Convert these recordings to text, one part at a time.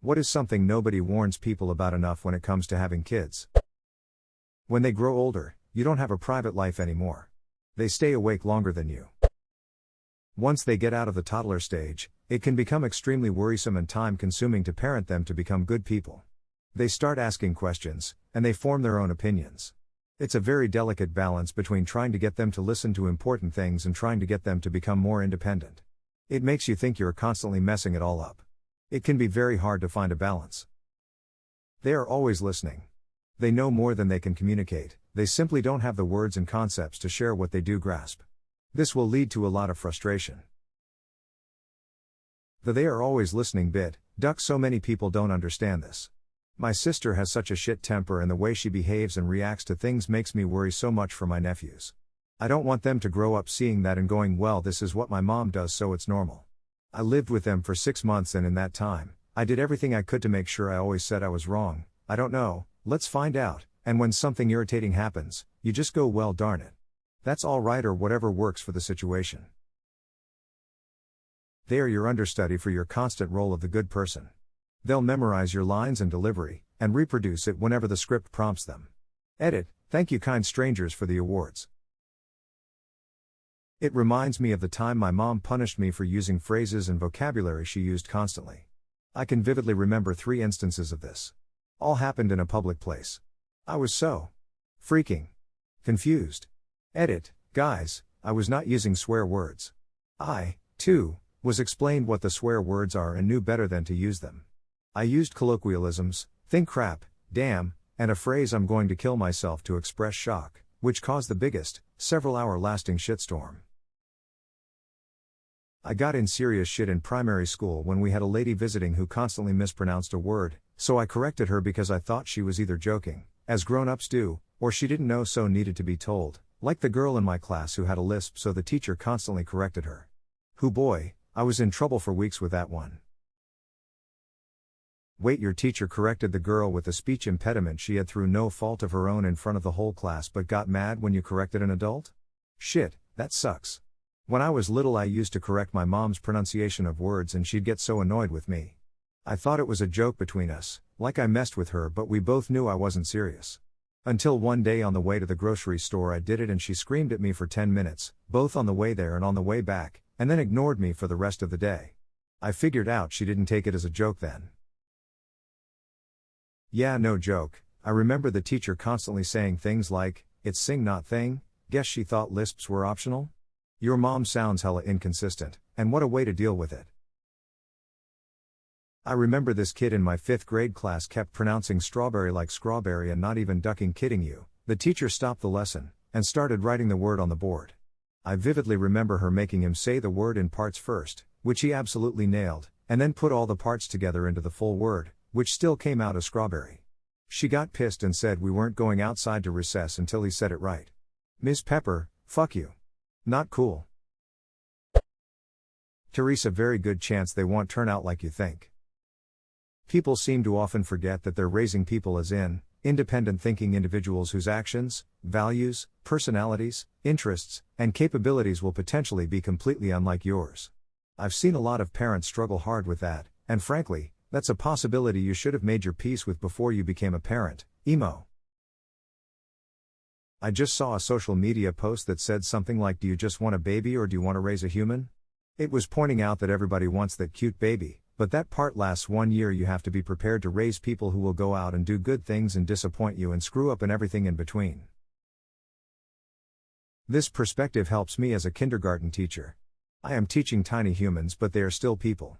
What is something nobody warns people about enough when it comes to having kids? When they grow older, you don't have a private life anymore. They stay awake longer than you. Once they get out of the toddler stage, it can become extremely worrisome and time-consuming to parent them to become good people. They start asking questions, and they form their own opinions. It's a very delicate balance between trying to get them to listen to important things and trying to get them to become more independent. It makes you think you're constantly messing it all up. It can be very hard to find a balance. They are always listening. They know more than they can communicate, they simply don't have the words and concepts to share what they do grasp. This will lead to a lot of frustration. The "they are always listening" bit, so many people don't understand this. My sister has such a shit temper, and the way she behaves and reacts to things makes me worry so much for my nephews. I don't want them to grow up seeing that and going, well, this is what my mom does, so it's normal. I lived with them for 6 months, and in that time, I did everything I could to make sure I always said I was wrong. I don't know, let's find out, and when something irritating happens, you just go, well, darn it. That's all right, or whatever works for the situation. They are your understudy for your constant role of the good person. They'll memorize your lines and delivery, and reproduce it whenever the script prompts them. Edit, thank you kind strangers for the awards. It reminds me of the time my mom punished me for using phrases and vocabulary she used constantly. I can vividly remember 3 instances of this. All happened in a public place. I was so freaking confused. Edit, guys, I was not using swear words. I, too, was explained what the swear words are and knew better than to use them. I used colloquialisms, think crap, damn, and a phrase "I'm going to kill myself" to express shock, which caused the biggest, several-hour lasting shitstorm. I got in serious shit in primary school when we had a lady visiting who constantly mispronounced a word, so I corrected her because I thought she was either joking, as grown-ups do, or she didn't know so needed to be told, like the girl in my class who had a lisp, so the teacher constantly corrected her. Hoo boy, I was in trouble for weeks with that one. Wait, your teacher corrected the girl with a speech impediment she had through no fault of her own in front of the whole class, but got mad when you corrected an adult? Shit, that sucks. When I was little, I used to correct my mom's pronunciation of words and she'd get so annoyed with me. I thought it was a joke between us, like I messed with her, but we both knew I wasn't serious. Until one day on the way to the grocery store I did it and she screamed at me for 10 minutes, both on the way there and on the way back, and then ignored me for the rest of the day. I figured out she didn't take it as a joke then. Yeah, no joke, I remember the teacher constantly saying things like, "It's sing not thing." Guess she thought lisps were optional? Your mom sounds hella inconsistent, and what a way to deal with it. I remember this kid in my 5th grade class kept pronouncing strawberry like scrawberry and not even ducking, kidding you. The teacher stopped the lesson, and started writing the word on the board. I vividly remember her making him say the word in parts first, which he absolutely nailed, and then put all the parts together into the full word, which still came out as strawberry. She got pissed and said we weren't going outside to recess until he said it right. Ms. Pepper, fuck you. Not cool. Teresa, very good chance they won't turn out like you think. People seem to often forget that they're raising people as independent thinking individuals whose actions, values, personalities, interests, and capabilities will potentially be completely unlike yours. I've seen a lot of parents struggle hard with that, and frankly, that's a possibility you should have made your peace with before you became a parent. Emo. I just saw a social media post that said something like, "Do you just want a baby or do you want to raise a human?" It was pointing out that everybody wants that cute baby, but that part lasts 1 year. You have to be prepared to raise people who will go out and do good things and disappoint you and screw up and everything in between. This perspective helps me as a kindergarten teacher. I am teaching tiny humans, but they are still people.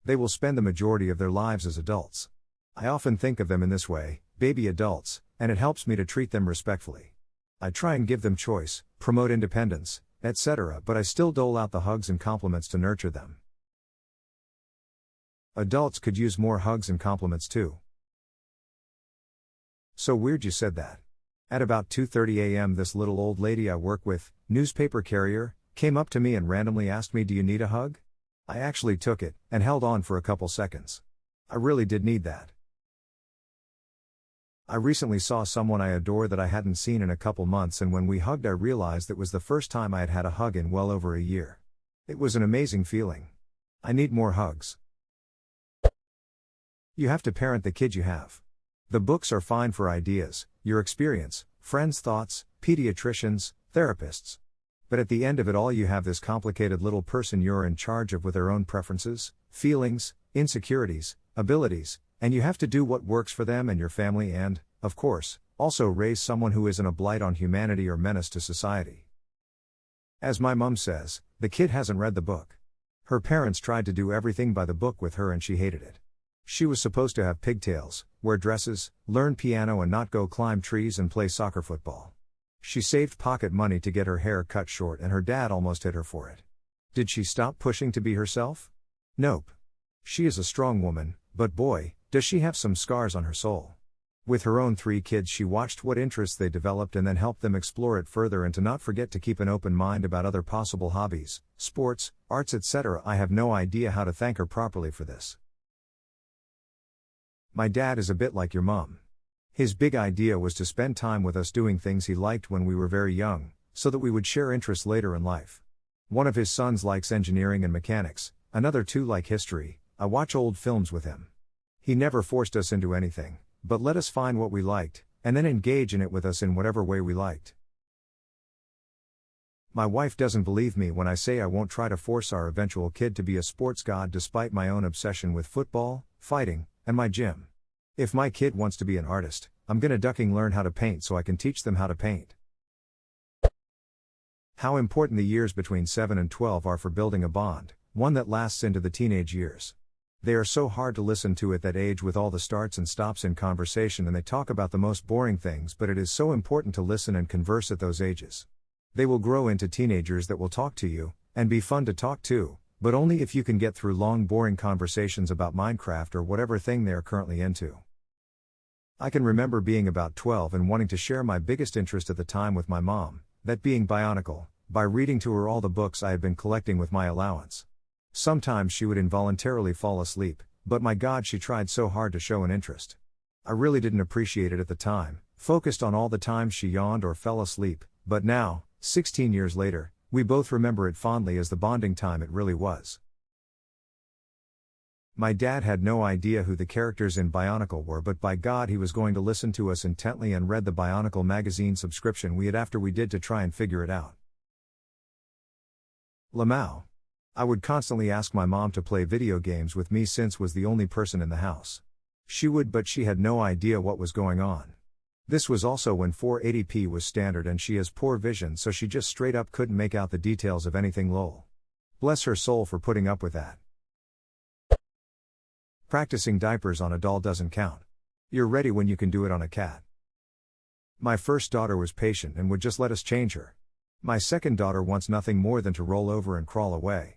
They will spend the majority of their lives as adults. I often think of them in this way, baby adults, and it helps me to treat them respectfully. I try and give them choice, promote independence, etc., but I still dole out the hugs and compliments to nurture them. Adults could use more hugs and compliments too. So weird you said that. At about 2:30 a.m. this little old lady I work with, newspaper carrier, came up to me and randomly asked me, "Do you need a hug?" I actually took it, and held on for a couple seconds. I really did need that. I recently saw someone I adore that I hadn't seen in a couple months, and when we hugged I realized it was the first time I had had a hug in well over a year. It was an amazing feeling. I need more hugs. You have to parent the kid you have. The books are fine for ideas, your experience, friends' thoughts, pediatricians, therapists. But at the end of it all, you have this complicated little person you're in charge of with their own preferences, feelings, insecurities, abilities, and you have to do what works for them and your family and, of course, also raise someone who isn't a blight on humanity or menace to society. As my mum says, the kid hasn't read the book. Her parents tried to do everything by the book with her and she hated it. She was supposed to have pigtails, wear dresses, learn piano and not go climb trees and play soccer football. She saved pocket money to get her hair cut short and her dad almost hit her for it. Did she stop pushing to be herself? Nope. She is a strong woman, but boy, does she have some scars on her soul. With her own 3 kids, she watched what interests they developed and then helped them explore it further, and to not forget to keep an open mind about other possible hobbies, sports, arts, etc. I have no idea how to thank her properly for this. My dad is a bit like your mom. His big idea was to spend time with us doing things he liked when we were very young, so that we would share interests later in life. One of his sons likes engineering and mechanics, another 2 like history. I watch old films with him. He never forced us into anything, but let us find what we liked, and then engage in it with us in whatever way we liked. My wife doesn't believe me when I say I won't try to force our eventual kid to be a sports god despite my own obsession with football, fighting, and my gym. If my kid wants to be an artist, I'm gonna ducking learn how to paint so I can teach them how to paint. How important the years between 7 and 12 are for building a bond, one that lasts into the teenage years. They are so hard to listen to at that age with all the starts and stops in conversation, and they talk about the most boring things, but it is so important to listen and converse at those ages. They will grow into teenagers that will talk to you, and be fun to talk to, but only if you can get through long boring conversations about Minecraft or whatever thing they are currently into. I can remember being about 12 and wanting to share my biggest interest at the time with my mom, that being Bionicle, by reading to her all the books I had been collecting with my allowance. Sometimes she would involuntarily fall asleep, but my God, she tried so hard to show an interest. I really didn't appreciate it at the time, focused on all the times she yawned or fell asleep, but now, 16 years later, we both remember it fondly as the bonding time it really was. My dad had no idea who the characters in Bionicle were, but by God, he was going to listen to us intently and read the Bionicle magazine subscription we had after we did to try and figure it out. Lamau. I would constantly ask my mom to play video games with me since was the only person in the house. She would, but she had no idea what was going on. This was also when 480p was standard and she has poor vision, so she just straight up couldn't make out the details of anything, lol. Bless her soul for putting up with that. Practicing diapers on a doll doesn't count. You're ready when you can do it on a cat. My first daughter was patient and would just let us change her. My second daughter wants nothing more than to roll over and crawl away.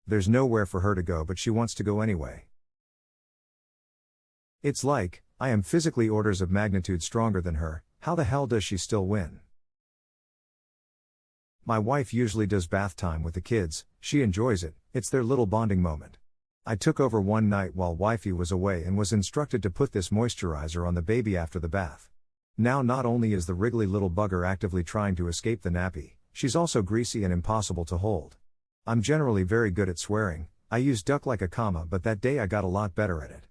There's nowhere for her to go, but she wants to go anyway. It's like, I am physically orders of magnitude stronger than her, how the hell does she still win? My wife usually does bath time with the kids, she enjoys it, it's their little bonding moment. I took over one night while wifey was away and was instructed to put this moisturizer on the baby after the bath. Now not only is the wriggly little bugger actively trying to escape the nappy, she's also greasy and impossible to hold. I'm generally very good at swearing, I use duck like a comma, but that day I got a lot better at it.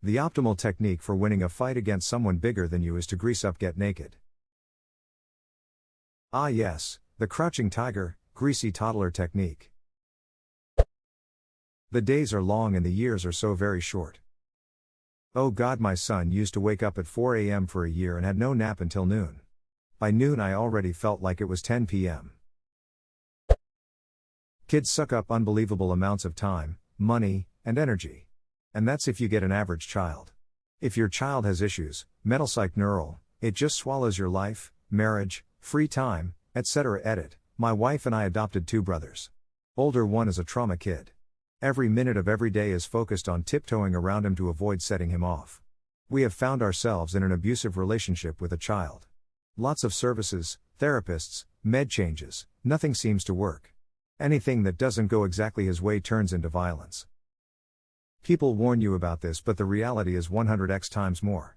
The optimal technique for winning a fight against someone bigger than you is to grease up, get naked. Ah yes, the crouching tiger, greasy toddler technique. The days are long and the years are so very short. Oh God, my son used to wake up at 4 a.m. for a year and had no nap until noon. By noon I already felt like it was 10 p.m. Kids suck up unbelievable amounts of time, money, and energy. And that's if you get an average child. If your child has issues, mental psych neural, it just swallows your life, marriage, free time, etc. Edit. My wife and I adopted 2 brothers. Older one is a trauma kid. Every minute of every day is focused on tiptoeing around him to avoid setting him off. We have found ourselves in an abusive relationship with a child. Lots of services, therapists, med changes, nothing seems to work. Anything that doesn't go exactly his way turns into violence. People warn you about this, but the reality is 100x times more.